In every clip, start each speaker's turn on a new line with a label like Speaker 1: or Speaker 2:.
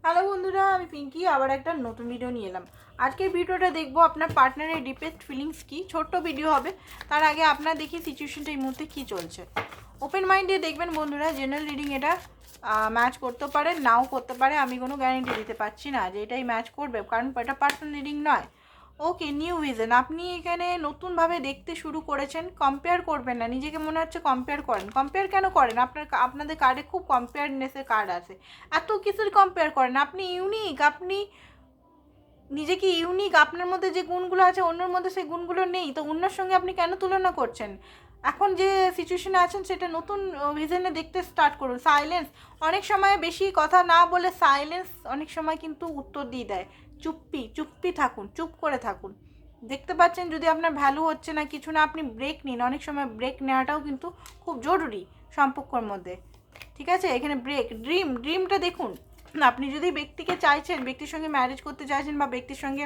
Speaker 1: Hello বন্ধুরা, আমি পিঙ্কি আবার একটা নতুন ভিডিও নিয়ে এলাম। আজকের ভিডিওটা দেখবো আপনার পার্টনারের ডিপেস্ট ফিলিংস কি। ছোট্ট ভিডিও হবে। তার আগে আপনার দেখি সিচুয়েশনটা এই মুহূর্তে কী চলছে। ওপেন মাইন্ডে দেখবেন বন্ধুরা। জেনারেল রিডিং এটা ম্যাচ করতে পারে, নাও করতে পারে। আমি কোনো গ্যারেন্টি দিতে পারছি না যে এটাই ম্যাচ করবে, কারণ এটা পার্সোনাল রিডিং নয়। ওকে, নিউ ভিজন। আপনি এখানে নতুনভাবে দেখতে শুরু করেছেন। কম্পেয়ার করবেন না, নিজেকে মনে হচ্ছে কম্পেয়ার করেন। কম্পেয়ার কেন করেন? আপনাদের কার্ডে খুব কম্পেয়ারনেসের কার্ড আছে। এত কিছুর কম্পেয়ার করেন। আপনি ইউনিক, আপনি নিজেকে ইউনিক। আপনার মধ্যে যে গুণগুলো আছে অন্যের মধ্যে সেই গুণগুলো নেই, তো অন্যের সঙ্গে আপনি কেন তুলনা করছেন? এখন যে সিচুয়েশনে আছেন সেটা নতুন ভিজনে দেখতে স্টার্ট করুন। সাইলেন্স অনেক সময়, বেশি কথা না বলে সাইলেন্স অনেক সময় কিন্তু উত্তর দিয়ে দেয়। চুপ্পি থাকুন, চুপ করে থাকুন। দেখতে পাচ্ছেন যদি আপনার ভ্যালু হচ্ছে না, কিছু না, আপনি ব্রেক নিন। অনেক সময় ব্রেক নেওয়াটাও কিন্তু খুব জরুরি সম্পর্কর মধ্যে। ঠিক আছে, এখানে ব্রেক। ড্রিমটা দেখুন। আপনি যদি ব্যক্তিকে চাইছেন, ব্যক্তির সঙ্গে ম্যারেজ করতে চাইছেন বা ব্যক্তির সঙ্গে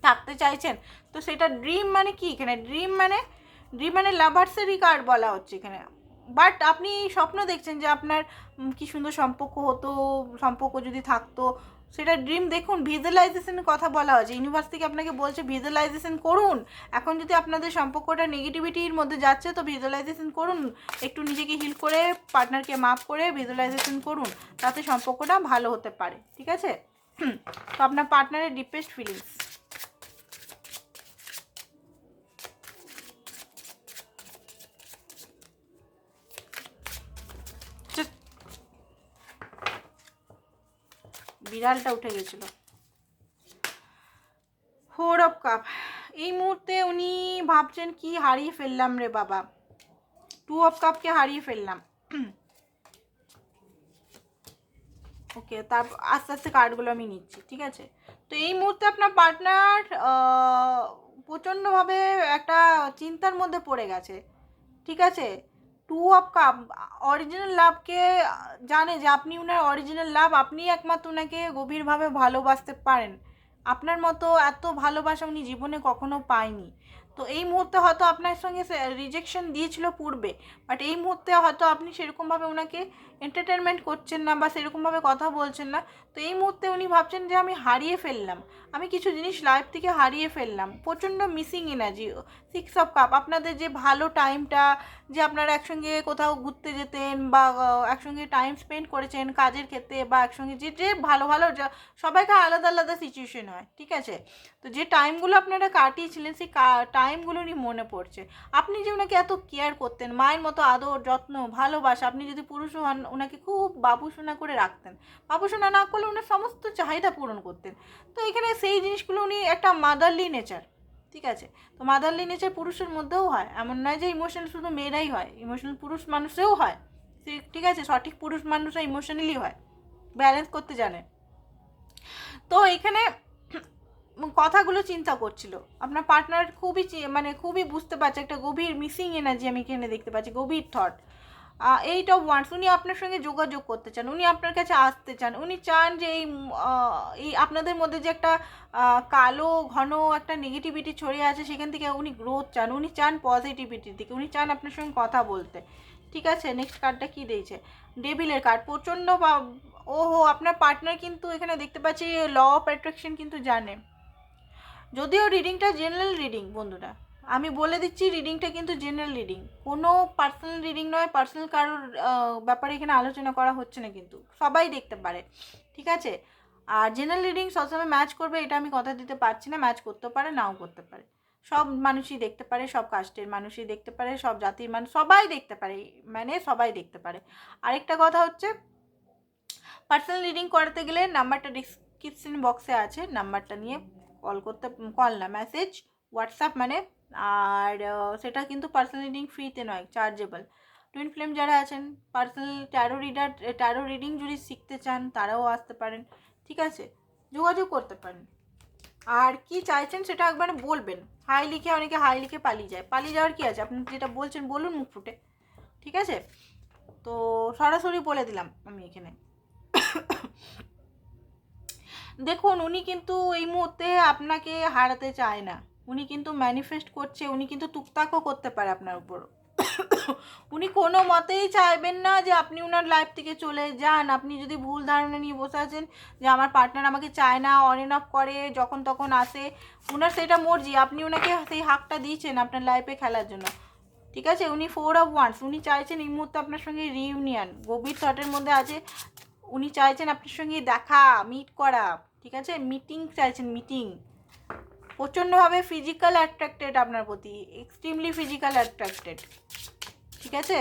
Speaker 1: থাকতে চাইছেন, তো সেটা ড্রিম মানে কি? এখানে ড্রিম মানে লাভার্সেরই কার্ড বলা হচ্ছে এখানে। বাট আপনি স্বপ্ন দেখছেন যে আপনার কি সুন্দর সম্পর্ক হতো, সম্পর্ক যদি থাকতো, সেটা ড্রিম দেখুন। ভিজুয়ালাইজেশনের কথা বলা হয়েছে, ইউনিভার্স থেকে আপনাকে বলছে ভিজুয়ালাইজেশন করুন। এখন যদি আপনাদের সম্পর্কটা নেগেটিভিটির মধ্যে যাচ্ছে, তো ভিজুয়ালাইজেশন করুন। একটু নিজেকে হিল করে, পার্টনারকে মাফ করে ভিজুয়ালাইজেশন করুন, তাতে সম্পর্কটা ভালো হতে পারে। ঠিক আছে? তো আপনার পার্টনারের ডিপেস্ট ফিলিংস। বিড়ালটা উঠে গেছিল। 4 অফ কাপ। এই মুহূর্তে উনি ভাবছেন কি হারিয়ে ফেললাম রে বাবা। 2 অফ কাপকে হারিয়ে ফেললাম। ওকে, তার আস্তে আস্তে কার্ডগুলো আমি নিচ্ছি। ঠিক আছে, তো এই মুহূর্তে আপনার পার্টনার প্রচণ্ডভাবে একটা চিন্তার মধ্যে পড়ে গেছে। ঠিক আছে, 2 অফ কাপ। অরিজিনাল লাভকে জানে যে আপনি উনার অরিজিনাল লাভ, আপনি একমাত্র উনাকে গভীরভাবে ভালোবাসতে পারেন। আপনার মতো এত ভালোবাসা উনি জীবনে কখনো পায়নি। তো এই মুহূর্তে হয়তো আপনার সঙ্গে রিজেকশন দিয়েছিল পূর্বে, বাট এই মুহূর্তে হয়তো আপনি সেরকমভাবে ওনাকে এন্টারটেনমেন্ট করছেন না বা সেরকমভাবে কথা বলছেন না। তো এই মুহূর্তে উনি ভাবছেন যে আমি হারিয়ে ফেললাম, আমি কিছু জিনিস লাইফ থেকে হারিয়ে ফেললাম। প্রচণ্ড মিসিং এনার্জি। 6 of cup. আপনাদের যে ভালো টাইমটা, যে আপনারা একসঙ্গে কোথাও ঘুরতে যেতেন বা একসঙ্গে টাইম স্পেন্ড করেছেন কাজের ক্ষেত্রে, বা একসঙ্গে যে যে ভালো ভালো সবাইকে আলাদা আলাদা সিচুয়েশন হয়। ঠিক আছে, তো যে টাইমগুলো আপনারা কাটিয়েছিলেন সেই টাইমগুলো উনি মনে পড়ছে। আপনি যে ওনাকে এত কেয়ার করতেন, মায়ের মতো আদর যত্ন ভালোবাসা, আপনি যদি পুরুষও হন ওনাকে খুব বাবুসোনা করে রাখতেন। বাবুসোনা না করলে ওনার সমস্ত চাহিদা পূরণ করতেন। তো এখানে সেই জিনিসগুলো উনি একটা মাদারলি নেচার। ঠিক আছে, তো মাদারলি নেচার পুরুষের মধ্যেও হয়, এমন নয় যে ইমোশনাল শুধু মেয়েরাই হয়, ইমোশনাল পুরুষ মানুষেও হয়। ঠিক আছে, সঠিক পুরুষ মানুষরা ইমোশনালি হয়, ব্যালেন্স করতে জানে। তো এখানে কথাগুলো চিন্তা করছিল আপনার পার্টনার, খুবই বুঝতে পারছে একটা গভীর মিসিং এনার্জি আমি এখানে দেখতে পাচ্ছি, গভীর থট। 8 of wands. উনি আপনার সঙ্গে যোগাযোগ করতে চান, উনি আপনার কাছে আসতে চান, উনি চান যে এই আপনাদের মধ্যে যে একটা কালো ঘন একটা নেগেটিভিটি ছড়িয়ে আছে সেখান থেকে উনি গ্রোথ চান, উনি চান পজিটিভিটির দিকে, উনি চান আপনার সঙ্গে কথা বলতে। ঠিক আছে, নেক্সট কার্ডটা কি দিয়েছে? ডেভিলের কার্ড। প্রচণ্ড ওহো, আপনার পার্টনার কিন্তু এখানে দেখতে পাচ্ছি ল অফ অ্যাট্রাকশন কিন্তু জানে। যদিও রিডিংটা জেনারেল রিডিং বন্ধুরা, আমি বলে দিচ্ছি রিডিংটা কিন্তু জেনারেল রিডিং, কোনো পার্সোনাল রিডিং নয়। পার্সোনাল কারোর ব্যাপারে এখানে আলোচনা করা হচ্ছে না, কিন্তু সবাই দেখতে পারে। ঠিক আছে, আর জেনারেল রিডিং সবসময় ম্যাচ করবে এটা আমি কথা দিতে পারছি না। ম্যাচ করতে পারে, নাও করতে পারে। সব মানুষই দেখতে পারে, সব কাস্টের মানুষই দেখতে পারে, সব জাতির মানুষ সবাই দেখতে পারে, মানে সবাই দেখতে পারে। আরেকটা কথা হচ্ছে, পার্সোনাল রিডিং করাতে গেলে নাম্বারটা ডিসক্রিপশন বক্সে আছে, নাম্বারটা নিয়ে কল না মেসেজ, হোয়াটসঅ্যাপ মানে। আর সেটা কিন্তু পার্সোনাল রিডিং ফ্রিতে নয়, চার্জেবল। টুইন ফ্লেম যারা আছেন, পার্সোনাল ট্যারো রিডিং যদি শিখতে চান তারাও আসতে পারেন। ঠিক আছে, যোগাযোগ করতে পারেন। আর কি চাইছেন সেটা একবার বলবেন। হাই লিখে, অনেকে হাই লিখে পালিয়ে যায়, পালিয়ে যাওয়ার কি আছে? আপনি যেটা বলছেন বলুন মুখ ফুটে। ঠিক আছে, তো সরাসরি বলে দিলাম আমি এখানে। দেখুন, উনি কিন্তু এই মুহূর্তে আপনাকে হারাতে চায় না, উনি কিন্তু ম্যানিফেস্ট করছে, উনি কিন্তু টুকটাকও করতে পারে আপনার উপর। উনি কোনো মতেই চাইবেন না যে আপনি ওনার লাইফ থেকে চলে যান। আপনি যদি ভুল ধারণা নিয়ে বসে আছেন যে আমার পার্টনার আমাকে চায় না, অন এন্ড অফ করে, যখন তখন আসে, ওনার সেটা মর্জি, আপনি ওনাকে সেই হাকটা দিয়েছেন আপনার লাইফে খেলার জন্য। ঠিক আছে, উনি 4 অফ ওয়ান্স, উনি চাইছেন এই মুহূর্তে আপনার সঙ্গে রিইউনিয়ন, গভীর থটের মধ্যে আছে, উনি চাইছেন আপনার সঙ্গে দেখা, মিট করা। ঠিক আছে, মিটিং চাইছেন, মিটিং। প্রচণ্ডভাবে ফিজিক্যাল অ্যাট্রাক্টেড আপনার প্রতি, এক্সট্রিমলি ফিজিক্যাল অ্যাট্রাক্টেড। ঠিক আছে,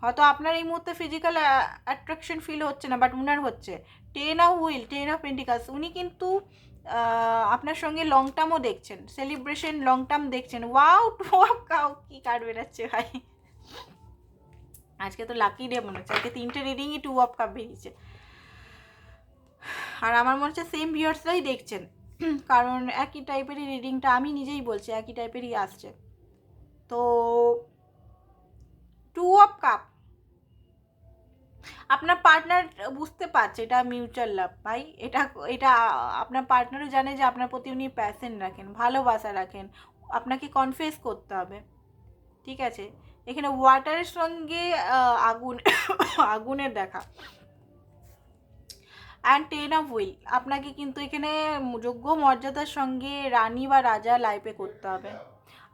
Speaker 1: হয়তো আপনার এই মুহূর্তে ফিজিক্যাল অ্যাট্রাকশন ফিল হচ্ছে না, বাট উনার হচ্ছে। 10 অফ হুইল, 10 অফ পেন্টিকালস, উনি কিন্তু আপনার সঙ্গে লং টার্মও দেখছেন, সেলিব্রেশন লং টার্ম দেখছেন। ওয়াও, 2 অফ কাউ, কি কার্ড বেরাচ্ছে ভাই, আজকে তো লাকি ডে মনে হচ্ছে, আজকে 3টে রিডিংই 2 অফ কাপ বেরিয়েছে। আর আমার মনে হচ্ছে সেম ভিউয়ার্সরাই দেখছেন, কারণ একই টাইপেরই রিডিংটা, আমি নিজেই বলছি একই টাইপেরই আসছে। তো 2 অফ কাপ, আপনার পার্টনার বুঝতে পারছে এটা মিউচুয়াল লাভ ভাই, এটা এটা আপনার পার্টনারও জানে যে আপনার প্রতি উনি প্যাশন রাখেন, ভালোবাসা রাখেন, আপনাকে কনফেস করতে হবে। ঠিক আছে, এখানে ওয়াটারের সঙ্গে আগুন, আগুনের দেখা, অ্যান্ড 10 অফ হুইল, আপনাকে কিন্তু এখানে যোগ্য মর্যাদার সঙ্গে রানী বা রাজা লাইফে করতে হবে।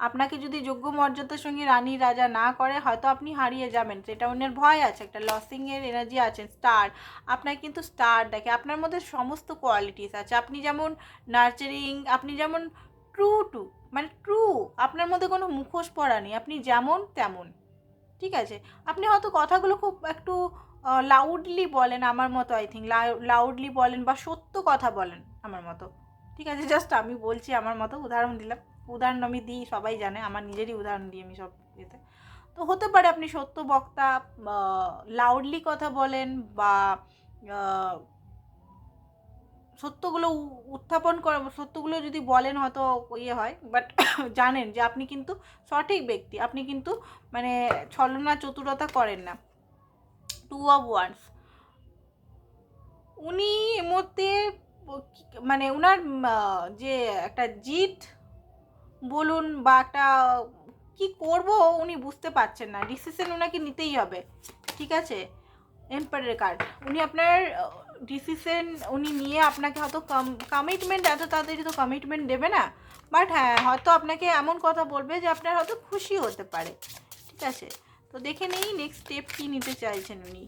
Speaker 1: আপনাকে যদি যোগ্য মর্যাদার সঙ্গে রানী রাজা না করে, হয়তো আপনি হারিয়ে যাবেন, সেটা ওনার ভয় আছে, একটা লসিংয়ের এনার্জি আছে। স্টার, আপনার কিন্তু স্টার দেখে, আপনার মধ্যে সমস্ত কোয়ালিটিস আছে, আপনি যেমন নার্চারিং, আপনি যেমন ট্রু, মানে ট্রু, আপনার মধ্যে কোনো মুখোশ পরা নেই, আপনি যেমন তেমন। ঠিক আছে, আপনি হয়তো কথাগুলো খুব একটু লাউডলি বলেন আমার মতো, আই থিঙ্ক লাউডলি বলেন বা সত্য কথা বলেন আমার মতো। ঠিক আছে, জাস্ট আমি বলছি আমার মতো, উদাহরণ দিলাম, উদাহরণ আমি দিই, সবাই জানে, আমার নিজেরই উদাহরণ দিই আমি সব ইয়েতে। তো হতে পারে আপনি সত্য বক্তা, লাউডলি কথা বলেন, বা সত্যগুলো উত্থাপন করে, সত্যগুলো যদি বলেন হয়তো ইয়ে হয়, বাট জানেন যে আপনি কিন্তু সঠিক ব্যক্তি, আপনি কিন্তু মানে ছলনা চতুরতা করেন না। 2 অফ ওয়ান্স, উনি এর মধ্যে মানে ওনার যে একটা জিদ বলুন বা একটা কি করব উনি বুঝতে পারছেন না, ডিসিশন ওনাকে নিতেই হবে। ঠিক আছে, এম্পায়ারের কার্ড, উনি আপনার ডিসিশন উনি নিয়ে আপনাকে হয়তো কমিটমেন্ট, এত তাড়াতাড়ি তো কমিটমেন্ট দেবে না, বাট হ্যাঁ হয়তো আপনাকে এমন কথা বলবে যে আপনার হয়তো খুশি হতে পারে। ঠিক আছে, তো দেখে নেই নেক্সট স্টেপ কী নিতে চাইছেন উনি।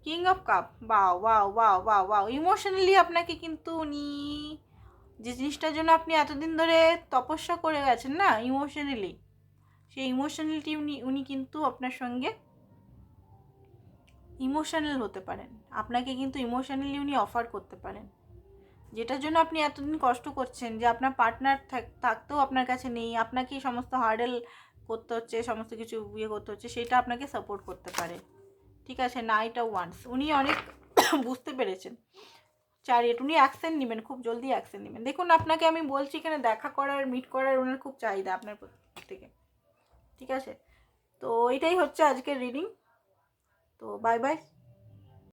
Speaker 1: King of cup, wow wow wow wow wow, emotionally আপনাকে কিন্তু উনি যে জিনিসটার জন্য আপনি এতদিন ধরে তপস্যা করে গেছেন না ইমোশনালি, সেই ইমোশনালিটি উনি কিন্তু আপনার সঙ্গে ইমোশনাল হতে পারেন, আপনাকে কিন্তু ইমোশনালি উনি অফার করতে পারেন, যেটার জন্য আপনি এতদিন কষ্ট করছেন, যে আপনার পার্টনার থাকতেও আপনার কাছে নেই, আপনাকেই সমস্ত হার্ডেল করতে হচ্ছে, সমস্ত কিছু ইয়ে করতে হচ্ছে, সেটা আপনাকে সাপোর্ট করতে পারে। ঠিক আছে, নাইট অফ ওয়ান্স, উনি অনেক বুঝতে পেরেছেন। চ্যারিয়ট, উনি অ্যাকশন নেবেন, খুব জলদি অ্যাকশন নেবেন। দেখুন আপনাকে আমি বলছি এখানে দেখা করার, মিট করার ওনার খুব চাহিদা আপনার থেকে। ঠিক আছে, তো এটাই হচ্ছে আজকের রিডিং, তো বাই বাই।